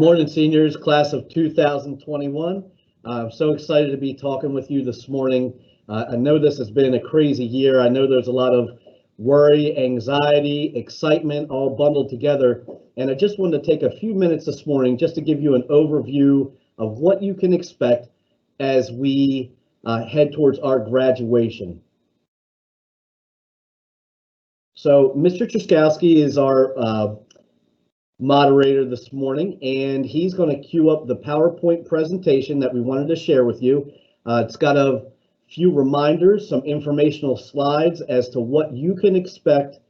morning, seniors, class of 2021. I'm so excited to be talking with you this morning. I know this has been a crazy year. I know there's a lot of worry, anxiety, excitement all bundled together. And I just wanted to take a few minutes this morning just to give you an overview of what you can expect as we head towards our graduation. So Mr. Truskowski is our moderator this morning, and he's going to queue up the PowerPoint presentation that we wanted to share with you. It's got a few reminders, some informational slides as to what you can expect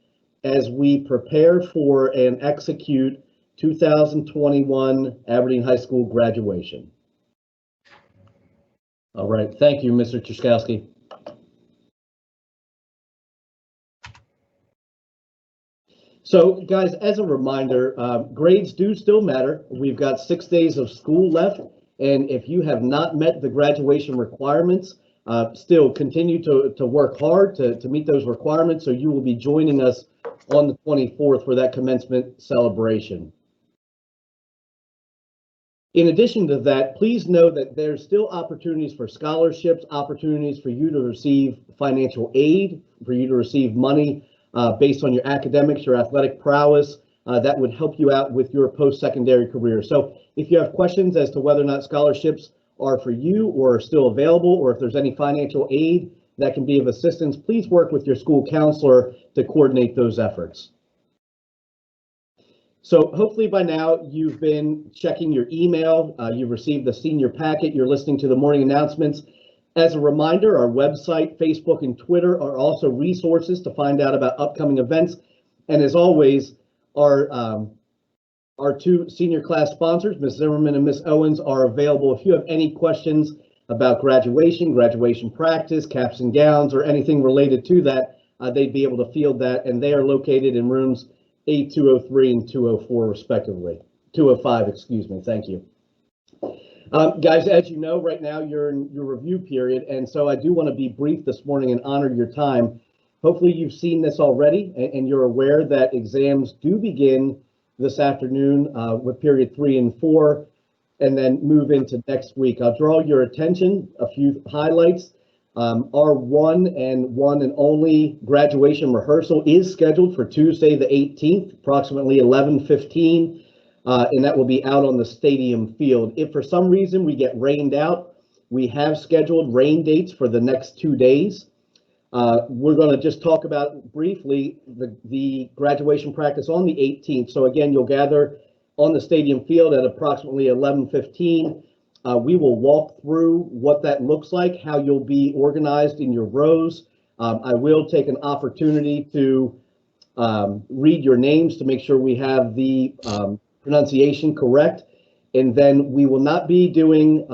as we prepare for and execute 2021 Aberdeen High School graduation. All right, thank you, Mr. Truskowski. So guys, as a reminder, grades do still matter. We've got 6 days of school left, and if you have not met the graduation requirements, still continue to work hard to meet those requirements, so you will be joining us on the 24th for that commencement celebration. In addition to that, please know that there's still opportunities for scholarships, opportunities for you to receive financial aid, for you to receive money based on your academics, your athletic prowess, that would help you out with your post-secondary career. So if you have questions as to whether or not scholarships are for you or are still available, or if there's any financial aid that can be of assistance, please work with your school counselor to coordinate those efforts. So hopefully by now you've been checking your email, you've received the senior packet, you're listening to the morning announcements. As a reminder, our website, Facebook, and Twitter are also resources to find out about upcoming events. And as always, our two senior class sponsors, Ms. Zimmerman and Ms. Owens, are available if you have any questions about graduation, graduation practice, caps and gowns, or anything related to that. They'd be able to field that, and they are located in rooms A203 and 204 respectively. 205, excuse me, thank you. Guys, as you know, right now you're in your review period, and so I do want to be brief this morning and honor your time. Hopefully you've seen this already, and you're aware that exams do begin this afternoon with period 3 and 4, and then move into next week. I'll draw your attention, a few highlights. Our one and only graduation rehearsal is scheduled for Tuesday the 18th, approximately 11:15. And that will be out on the stadium field. If for some reason we get rained out, we have scheduled rain dates for the next 2 days. We're going to just talk about briefly the graduation practice on the 18th. So again, you'll gather on the stadium field at approximately 11:15. We will walk through what that looks like, how you'll be organized in your rows. I will take an opportunity to read your names to make sure we have the pronunciation correct, and then we will not be doing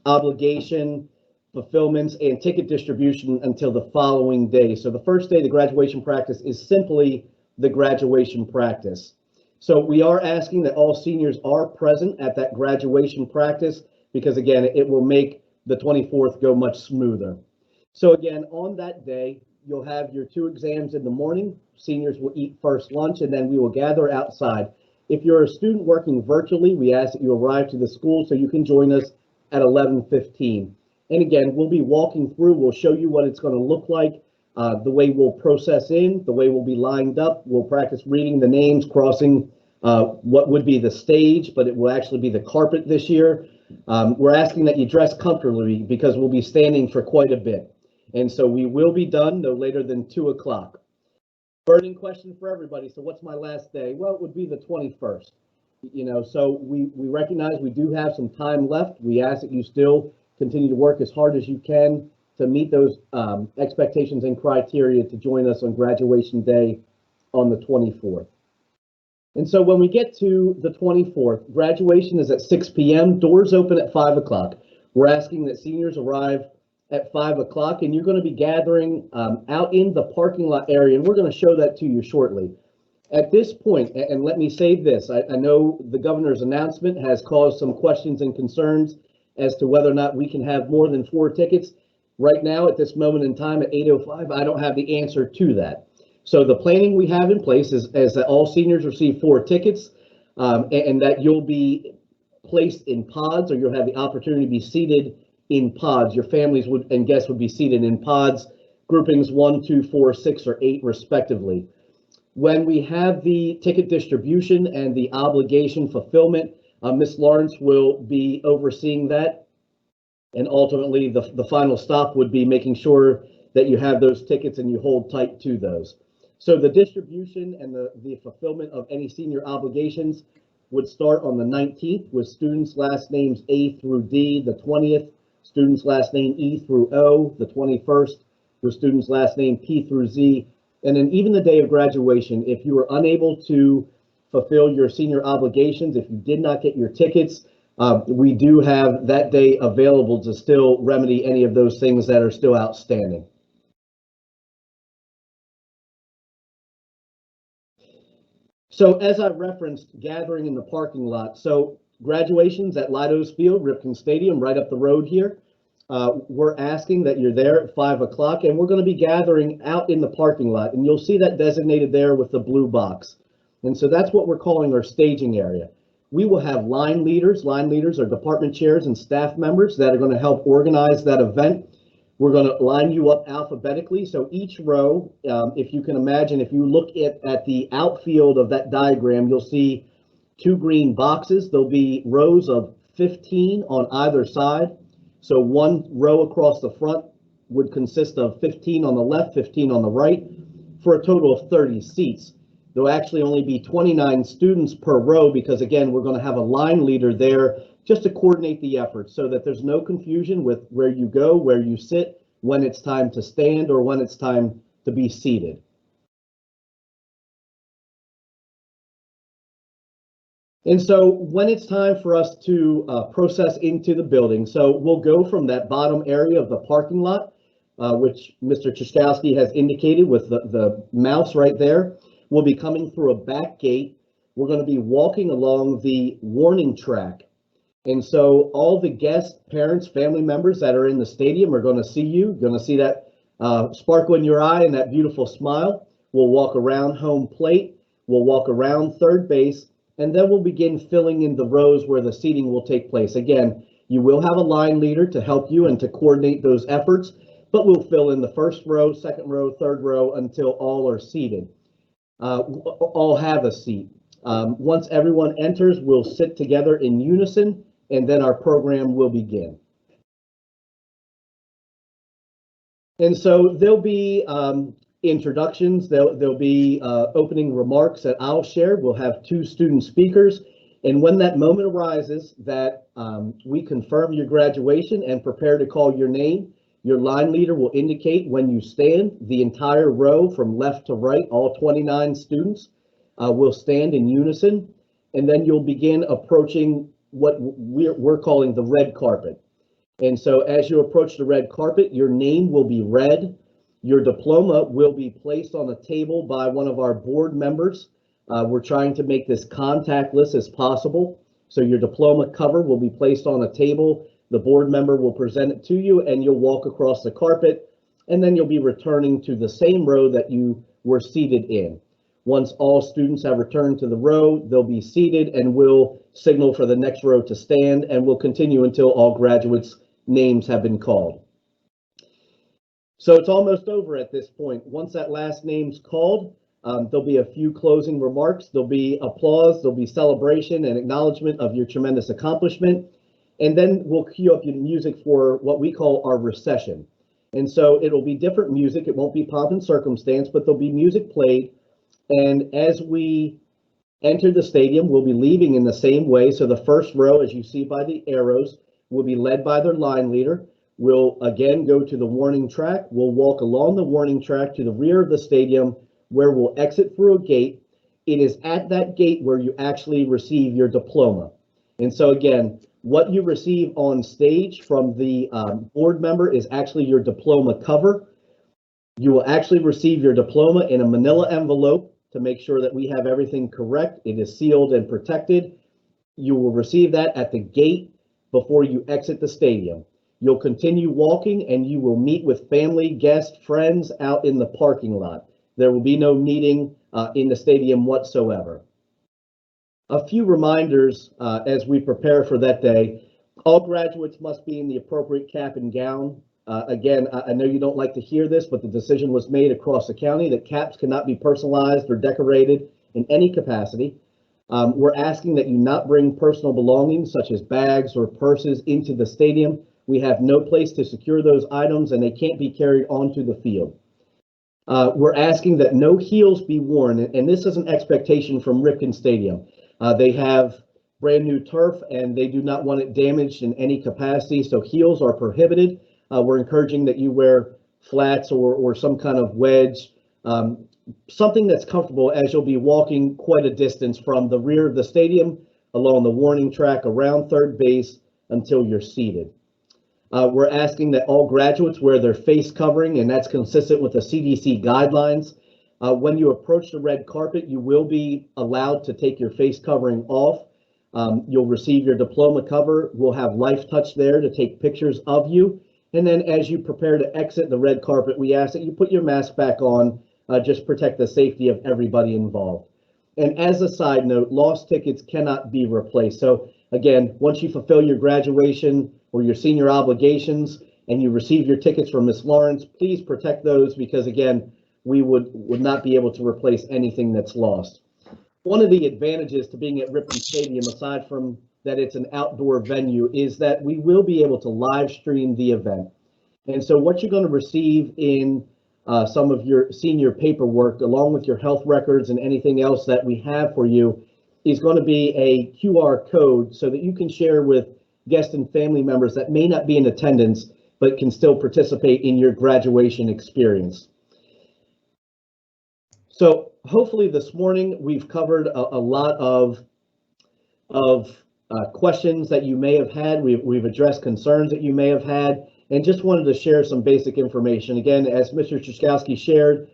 obligation fulfillments and ticket distribution until the following day. So the first day, the graduation practice, is simply the graduation practice. So we are asking that all seniors are present at that graduation practice, because again, it will make the 24th go much smoother. So again, on that day, you'll have your 2 exams in the morning. Seniors will eat first lunch, and then we will gather outside. If you're a student working virtually, we ask that you arrive to the school so you can join us at 11:15. And again, we'll be walking through, we'll show you what it's going to look like, the way we'll process in, the way we'll be lined up. We'll practice reading the names, crossing what would be the stage, but it will actually be the carpet this year. We're asking that you dress comfortably because we'll be standing for quite a bit. And so we will be done no later than 2 o'clock. Burning question for everybody. So what's my last day? Well, it would be the 21st. You know, so we recognize we do have some time left. We ask that you still continue to work as hard as you can to meet those expectations and criteria to join us on graduation day on the 24th. And so when we get to the 24th, graduation is at 6 p.m. Doors open at 5 o'clock. We're asking that seniors arrive at 5 o'clock, and you're going to be gathering out in the parking lot area, and we're going to show that to you shortly. At this point, and let me say this, I know the governor's announcement has caused some questions and concerns as to whether or not we can have more than 4 tickets. Right now, at this moment in time at 8:05, I don't have the answer to that. So the planning we have in place is that all seniors receive 4 tickets, and that you'll be placed in pods, or you'll have the opportunity to be seated in pods. Your families would and guests would be seated in pods, groupings 1, 2, 4, 6, or 8, respectively. When we have the ticket distribution and the obligation fulfillment, Ms. Lawrence will be overseeing that. And ultimately, the final stop would be making sure that you have those tickets and you hold tight to those. So the distribution and the fulfillment of any senior obligations would start on the 19th with students' last names A through D, the 20th, students' last name E through O, the 21st, with students' last name P through Z, and then even the day of graduation. If you were unable to fulfill your senior obligations, if you did not get your tickets, we do have that day available to still remedy any of those things that are still outstanding. So as I referenced, gathering in the parking lot. So graduations at Lidos Field, Ripken Stadium, right up the road here. We're asking that you're there at 5 o'clock, and we're going to be gathering out in the parking lot, and you'll see that designated there with the blue box. And so that's what we're calling our staging area. We will have line leaders. Line leaders are department chairs and staff members that are going to help organize that event. We're going to line you up alphabetically. So each row, if you can imagine, if you look at the outfield of that diagram, you'll see 2 green boxes. There'll be rows of 15 on either side. So one row across the front would consist of 15 on the left, 15 on the right, for a total of 30 seats. There'll actually only be 29 students per row because, again, we're going to have a line leader there just to coordinate the effort so that there's no confusion with where you go, where you sit, when it's time to stand, or when it's time to be seated. And so when it's time for us to process into the building, so we'll go from that bottom area of the parking lot, which Mr. Chaszkowski has indicated with the mouse right there. We'll be coming through a back gate. We're going to be walking along the warning track. And so all the guests, parents, family members that are in the stadium are going to see you, going to see that sparkle in your eye and that beautiful smile. We'll walk around home plate. We'll walk around third base. And then we'll begin filling in the rows where the seating will take place. Again, you will have a line leader to help you and to coordinate those efforts, but we'll fill in the first row, second row, third row until all are seated. All have a seat. Once everyone enters, we'll sit together in unison, and then our program will begin. And so there'll be introductions, there'll be opening remarks that I'll share. We'll have 2 student speakers. And when that moment arises that we confirm your graduation and prepare to call your name, your line leader will indicate when you stand. The entire row from left to right, all 29 students will stand in unison. And then you'll begin approaching what we're calling the red carpet. And so as you approach the red carpet, your name will be read. Your diploma will be placed on a table by one of our board members. We're trying to make this contactless as possible. So your diploma cover will be placed on a table. The board member will present it to you, and you'll walk across the carpet, and then you'll be returning to the same row that you were seated in. Once all students have returned to the row, they'll be seated, and we'll signal for the next row to stand, and we'll continue until all graduates' names have been called. So it's almost over at this point. Once that last name's called, there'll be a few closing remarks. There'll be applause, there'll be celebration and acknowledgement of your tremendous accomplishment. And then we'll cue up your music for what we call our recession. And so it'll be different music. It won't be pomp and circumstance, but there'll be music played. And as we enter the stadium, we'll be leaving in the same way. So the first row, as you see by the arrows, will be led by their line leader. We'll again go to the warning track. We'll walk along the warning track to the rear of the stadium where we'll exit through a gate. It is at that gate where you actually receive your diploma. And so again, what you receive on stage from the board member is actually your diploma cover. You will actually receive your diploma in a manila envelope to make sure that we have everything correct. It is sealed and protected. You will receive that at the gate before you exit the stadium. You'll continue walking and you will meet with family, guests, friends out in the parking lot. There will be no meeting in the stadium whatsoever. A few reminders as we prepare for that day. All graduates must be in the appropriate cap and gown. Again, I know you don't like to hear this, but the decision was made across the county that caps cannot be personalized or decorated in any capacity. We're asking that you not bring personal belongings such as bags or purses into the stadium. We have no place to secure those items and they can't be carried onto the field. We're asking that no heels be worn, and this is an expectation from Ripken Stadium. They have brand new turf and they do not want it damaged in any capacity, so heels are prohibited. We're encouraging that you wear flats or some kind of wedge, something that's comfortable as you'll be walking quite a distance from the rear of the stadium along the warning track around third base until you're seated. We're asking that all graduates wear their face covering, and that's consistent with the CDC guidelines. When you approach the red carpet, you will be allowed to take your face covering off. You'll receive your diploma cover. We'll have Life Touch there to take pictures of you. And then as you prepare to exit the red carpet, we ask that you put your mask back on, just protect the safety of everybody involved. And as a side note, lost tickets cannot be replaced. So again, once you fulfill your graduation or your senior obligations and you receive your tickets from Ms. Lawrence, please protect those because again, we would not be able to replace anything that's lost. One of the advantages to being at Ripken Stadium, aside from that it's an outdoor venue, is that we will be able to live stream the event. And so what you're going to receive in some of your senior paperwork, along with your health records and anything else that we have for you, is going to be a QR code so that you can share with guests and family members that may not be in attendance, but can still participate in your graduation experience. So hopefully this morning we've covered a lot of questions that you may have had. We've addressed concerns that you may have had, and just wanted to share some basic information. Again, as Mr. Truskowski shared,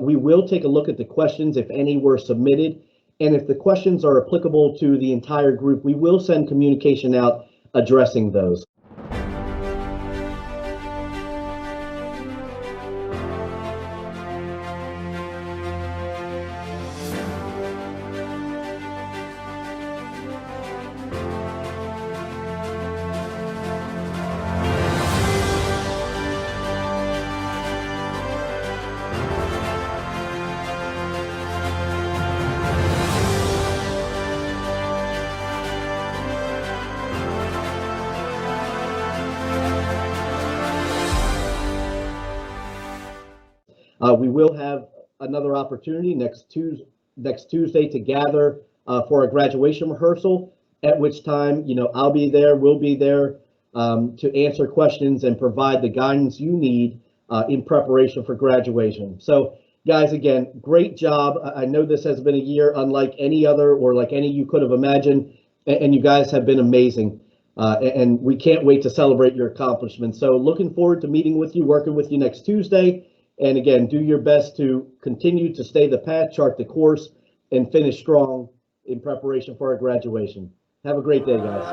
we will take a look at the questions if any were submitted, and if the questions are applicable to the entire group, we will send communication out addressing those. We will have another opportunity next Tuesday to gather for a graduation rehearsal, at which time, I'll be there, we'll be there to answer questions and provide the guidance you need in preparation for graduation. So guys, again, great job. I know this has been a year unlike any other or like any you could have imagined, and you guys have been amazing. And we can't wait to celebrate your accomplishments. So looking forward to meeting with you, working with you next Tuesday. And again, do your best to continue to stay the path, chart the course, and finish strong in preparation for our graduation. Have a great day, guys.